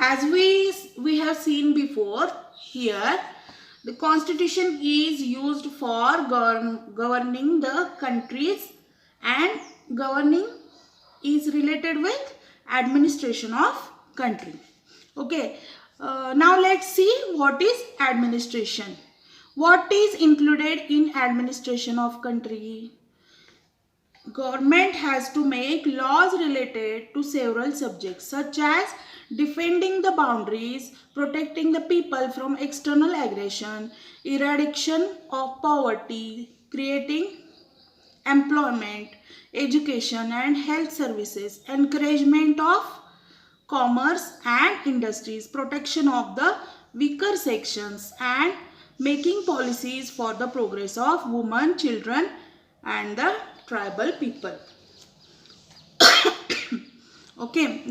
As we have seen before here, the constitution is used for governing the countries, and governing is related with administration of country. Okay, now let's see what is administration. What is included in administration of country? Government has to make laws related to several subjects such as defending the boundaries, protecting the people from external aggression, eradication of poverty, creating employment, education and health services, encouragement of commerce and industries, protection of the weaker sections, and making policies for the progress of women, children and the tribal people. Okay,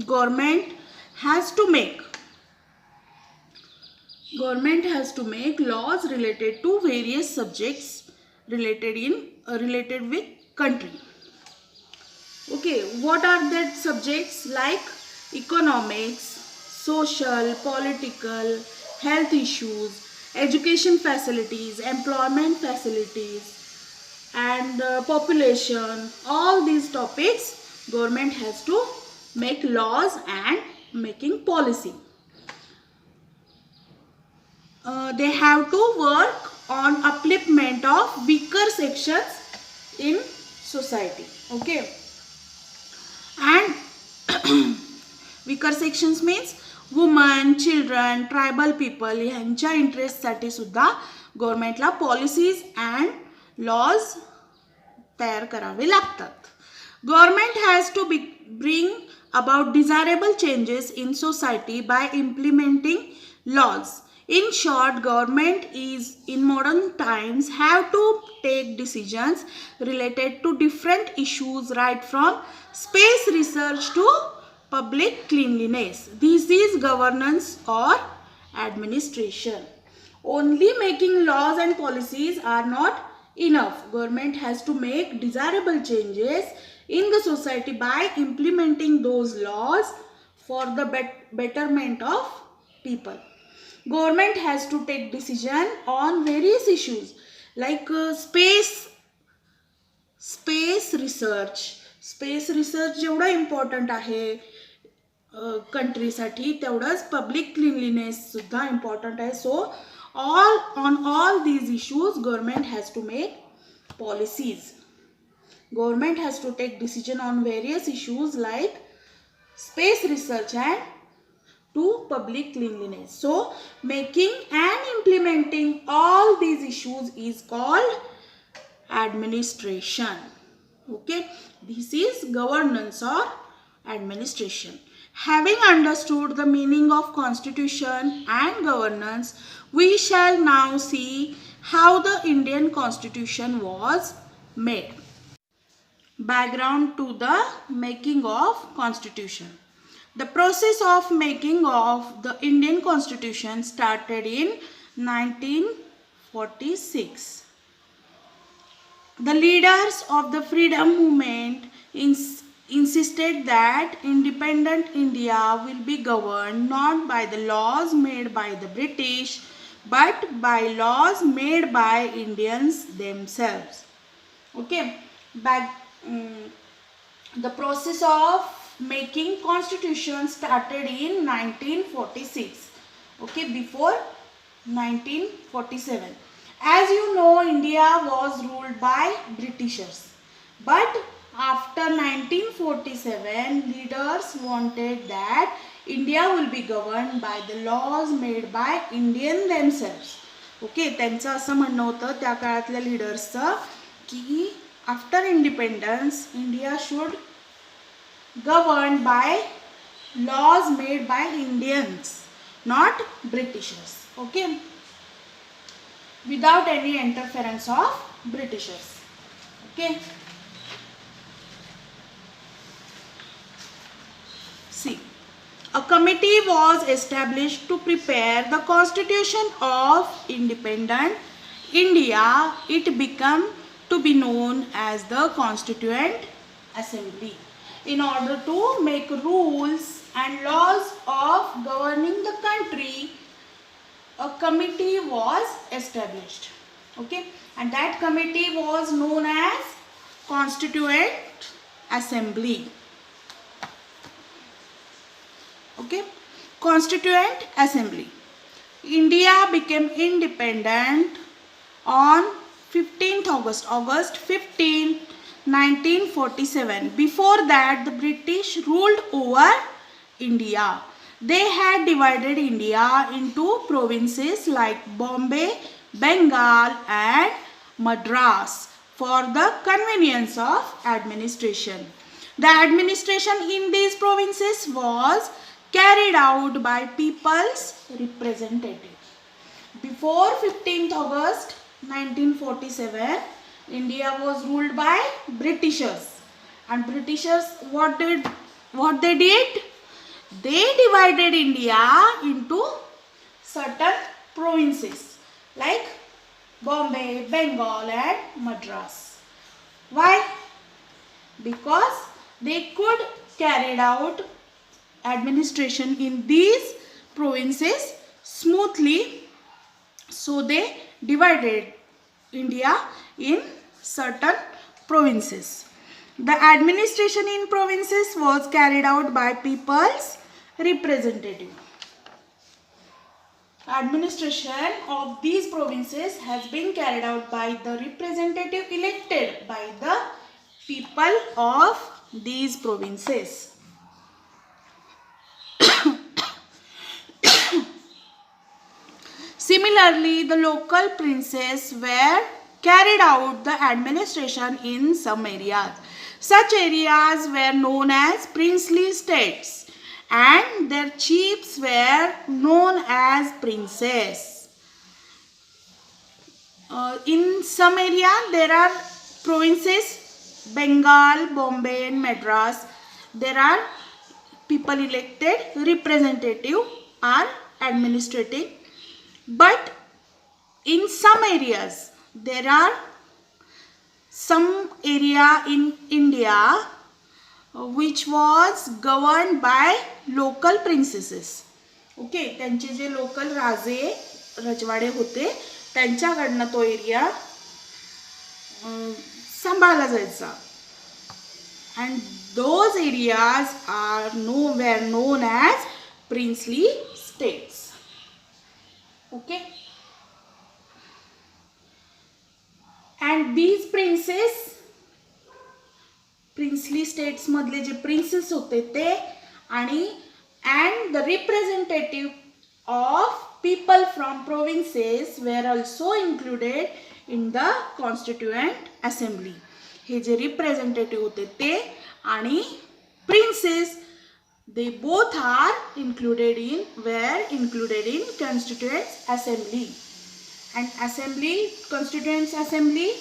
has to make government has to make laws related to various subjects related with country. Okay, what are that subjects? Like economics, social, political, health issues, education facilities, employment facilities and population. All these topics government has to make laws and making policy. They have to work on upliftment of weaker sections in society. Okay, and weaker sections means women, children, tribal people ह्यांच्या interest साठी सुद्धा गव्हर्नमेंटला policies and laws तयार करावे लागतात. Government has to bring about desirable changes in society by implementing laws. In short, government is in modern times have to take decisions related to different issues, right from space research to public cleanliness. This is governance or administration. Only making laws and policies are not enough. Government has to make desirable changes in the society by implementing those laws for the betterment of people. Government has to take decision on various issues like space research. Space research जेवढा important आहे country साठी तेवढाच public cleanliness सुद्धा important आहे. So on all these issues government has to make policies. Government has to take decision on various issues like space research and to public cleanliness. So making and implementing all these issues is called administration. Okay, this is governance or administration. Having understood the meaning of constitution and governance, we shall now see how the Indian Constitution was made. Background to the making of Constitution. The process of making of the Indian Constitution started in 1946. The leaders of the freedom movement insisted that independent India will be governed not by the laws made by the British but by laws made by Indians themselves. Okay, the process of making constitution started in 1946. Okay, before 1947. As you know, India was ruled by Britishers, but after 1947 leaders wanted that India will be governed by the laws made by Indian themselves. Okay, त्यांचं असं म्हणणं होतं त्या काळातल्या लीडर्सचं की after independence India should governed by laws made by Indians, not Britishers. Okay, without any interference of Britishers. Okay, see, a committee was established to prepare the constitution of independent India. It became to be known as the Constituent Assembly. In order to make rules and laws of governing the country, a committee was established. Okay, and that committee was known as Constituent Assembly. Okay, Constituent Assembly. India became independent on 15th August 15, 1947. Before that, the British ruled over India. They had divided India into provinces like Bombay, Bengal and Madras for the convenience of administration. The administration in these provinces was carried out by people's representatives. Before 15th August 1947, India was ruled by Britishers, and Britishers what they did? They divided India into certain provinces like Bombay, Bengal and Madras. Why? Because they could carry out administration in these provinces smoothly, so they divided India in certain provinces. The administration in provinces was carried out by people's representative. Administration of these provinces has been carried out by the representative elected by the people of these provinces. Similarly, the local princes were carried out the administration in some areas. Such areas were known as princely states and their chiefs were known as princes. In some area there are provinces, Bengal, Bombay and Madras. There are people elected, representative are administrating. But in some areas, there are some area in India which was governed by local princesses. Okay, त्यांचे जे local राजे रजवाडे होते त्यांच्याकडनं तो area सांभाळला जायचा. And those areas were known as princely states. Okay, and these princes, princely states मधले जे princes होते ते and the representative of people from provinces were also included in the Constituent Assembly. Hey J representative होते ते आणि princes, they both are included in Constituent Assembly. And Constituent Assembly,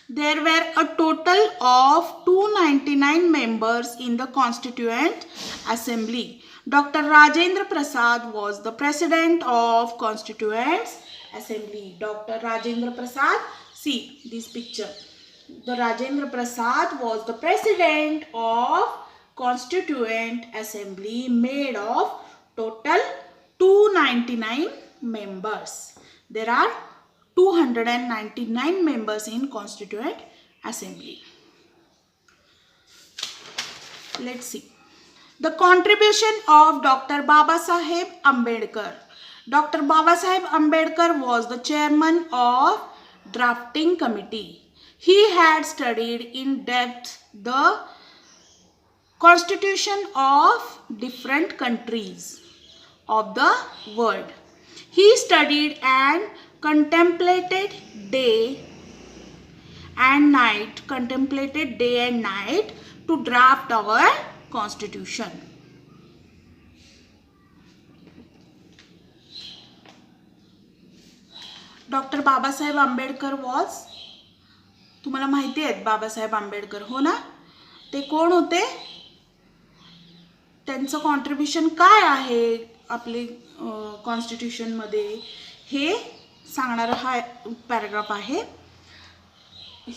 there were a total of 299 members in the Constituent Assembly. Dr. Rajendra Prasad was the president of Constituent Assembly. Dr. Rajendra Prasad, see this picture. The Rajendra Prasad was the president of Constituent Assembly made of total 299 members. There are 299 members in Constituent Assembly. Let's see. The contribution of Dr. Babasaheb Ambedkar. Dr. Babasaheb Ambedkar was the chairman of drafting committee. He had studied in depth the constitution of different countries of the world. He studied and contemplated day and night to draft our constitution. Dr. Babasaheb Ambedkar was, तुम्हाला माहिती आहे बाबासाहेब आंबेडकर हो ना, ते कोण होते, त्यांचं contribution काय आहे आपले कॉन्स्टिट्यूशन मध्ये हे सांगणारा हा पॅराग्राफ आहे.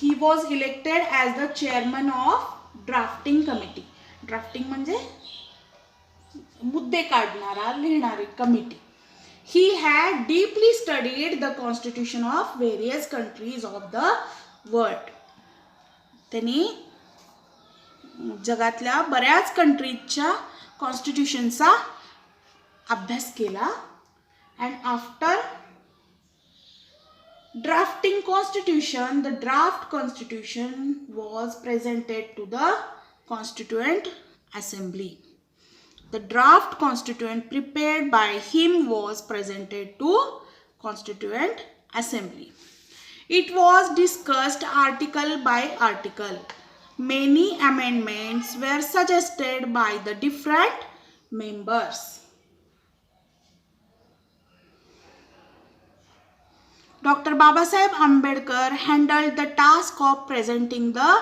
He was elected as the chairman of drafting committee. Drafting म्हणजे मुद्दे काढणारा, लिहिणारी committee. He had deeply studied the constitution of various countries of the world. त्यांनी जगातल्या बऱ्याच कंट्रीजच्या कॉन्स्टिट्यूशनचा अभ्यास केला. And after drafting constitution, the draft constitution was presented to the Constituent Assembly. The draft constituent prepared by him was presented to Constituent Assembly. It was discussed article by article. Many amendments were suggested by the different members. Dr. Babasaheb Ambedkar handled the task of presenting the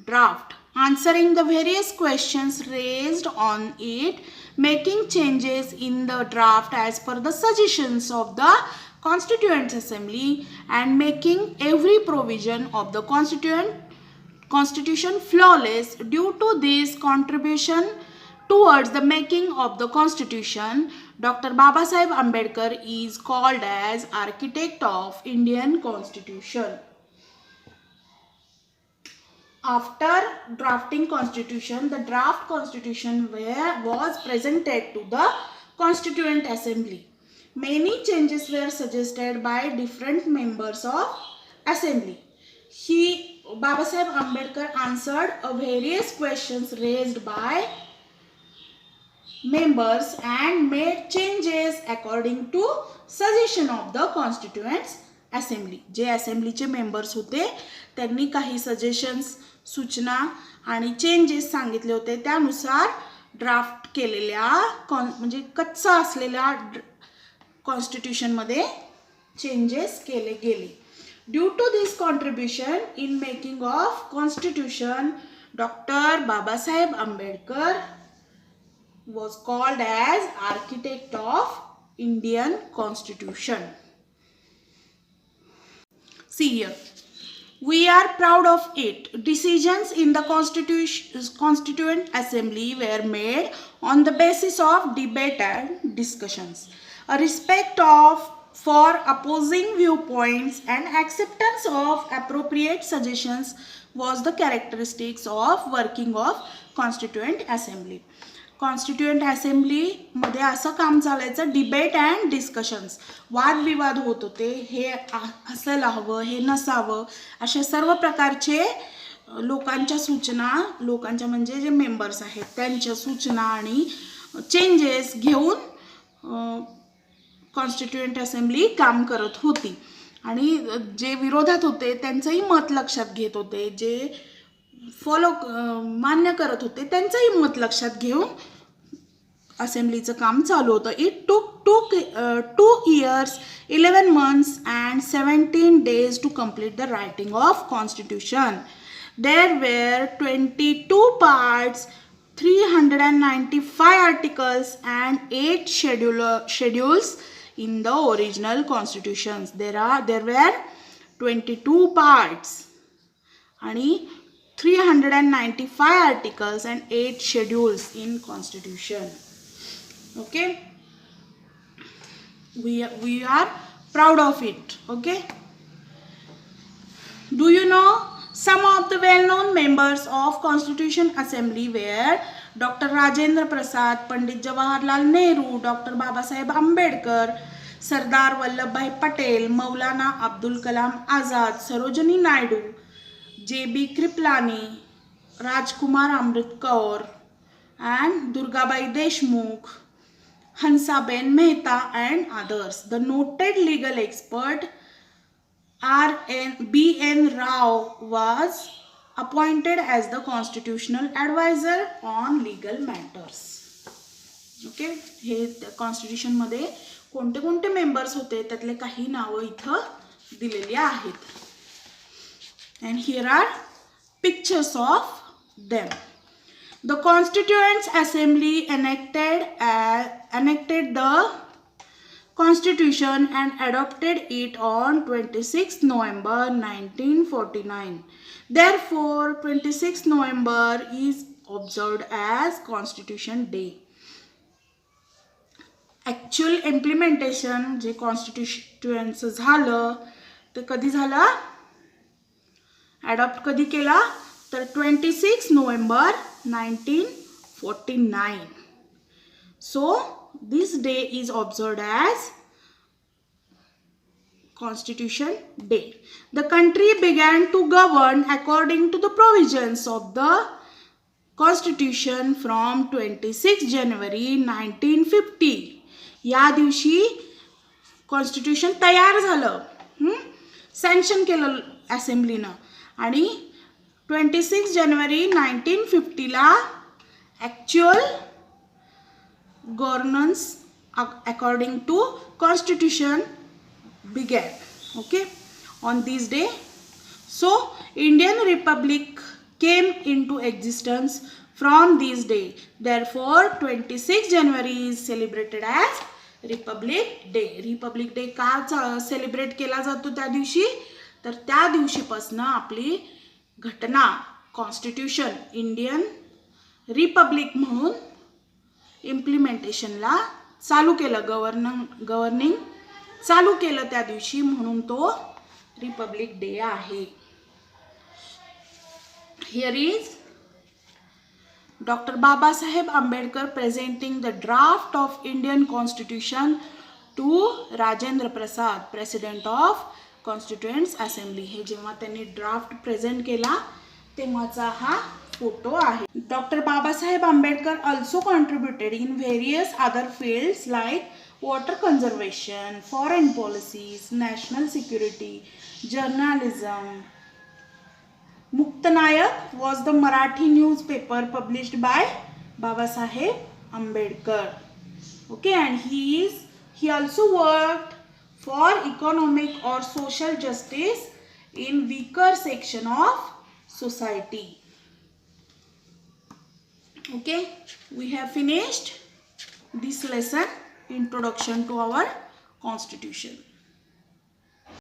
draft, answering the various questions raised on it, making changes in the draft as per the suggestions of the Constituent Assembly, and making every provision of the Constitution flawless. Due to this contribution towards the making of the Constitution, Dr. Babasaheb Ambedkar is called as architect of Indian Constitution. After drafting constitution, the draft constitution was presented to the Constituent Assembly. Many changes were suggested by different members of Assembly. Babasaheb Ambedkar answered various questions raised by members and made changes according to suggestion of the Constituent Assembly. जे असेंब्लीचे members होते त्यांनी काही suggestions, सूचना आणि changes सांगितले होते. त्यानुसार ड्राफ्ट केलेल्या म्हणजे कच्चा असलेल्या कॉन्स्टिट्यूशन मध्ये चेंजेस केले गेले. Due to this contribution in making of constitution, doctor Babasaheb Ambedkar was called as architect of Indian Constitution. See here, we are proud of it. Decisions in the Constituent Assembly were made on the basis of debate and discussions. A respect for opposing viewpoints and acceptance of appropriate suggestions was the characteristics of working of Constituent Assembly. Constituent असेंब्लीमध्ये असं काम चालायचं, debate and discussions, वादविवाद होत होते. हे असायला हवं, हे नसावं, अशा सर्व प्रकारचे लोकांच्या सूचना, लोकांच्या म्हणजे जे मेंबर्स आहेत त्यांच्या सूचना आणि चेंजेस घेऊन कॉन्स्टिट्युएंट असेंब्ली काम करत होती. आणि जे विरोधात होते त्यांचंही मत लक्षात घेत होते, जे मान्य करत होते त्यांचंही मत लक्षात घेऊन असेंब्लीचं काम चालू होतं. It took 2 years, 11 months and 17 days to complete the writing of Constitution. There were 22 parts, 395 articles and 8 schedules in the original constitutions. There were 22 parts आणि 395 articles and 8 schedules in Constitution. Okay, we are proud of it. Okay, do you know some of the well-known members of Constitution Assembly were Dr. Rajendra Prasad, Pandit Jawaharlal Nehru, Dr. Babasaheb Ambedkar, Sardar Vallabhbhai Patel, Maulana Abdul Kalam Azad, Sarojini Naidu, J.B. Kriplani, Rajkumar Amrit Kaur, and Durgabai Deshmukh, Hansaben Mehta, and others. The noted legal expert B.N. Rao was appointed as the constitutional advisor on legal matters. Okay, हे constitution मध्ये कोणते कोणते members होते त्यातले काही नावं इथं दिलेली आहेत. And here are pictures of them. The Constituent Assembly enacted the constitution and adopted it on 26 November 1949. Therefore, 26 November is observed as Constitution Day. Actual implementation जे कॉन्स्टिट्यूशनचं झालं ते कधी झालं, ॲडॉप्ट कधी केला तर 26 November 1949. So this day is observed as Constitution Day. The country began to govern according to the provisions of the Constitution from 26 January 1950. या दिवशी कॉन्स्टिट्यूशन तयार झालं, सँक्शन केलं असेंब्लीनं आणि 26 जानेवारी 1950ला actual governance according to constitution began. Okay, on this day, so Indian Republic came into existence from this day. Therefore 26 January is celebrated as Republic Day. Republic Day का सेलिब्रेट केला जातो त्या दिवशी तर त्या दिवशीपासून आपली घटना कॉन्स्टिट्यूशन इंडियन रिपब्लिक म्हणून इम्प्लिमेंटेशनला चालू केलं, गव्हर्निंग चालू केलं त्या दिवशी, म्हणून तो रिपब्लिक डे आहे. Here is doctor Babasaheb Ambedkar presenting the draft of Indian constitution to Rajendra Prasad, president of constituents assembly. हे जेव्हा त्यांनी ड्राफ्ट प्रेझेंट केला तेव्हाचा हा फोटो आहे. Doctor Babasaheb Ambedkar also contributed in various other fields like water conservation, foreign policies, national security, journalism. Muktanayak was the Marathi newspaper published by Babasaheb Ambedkar. Okay, and he also worked for economic or social justice in weaker section of society. Okay, we have finished this lesson. Introduction to our Constitution.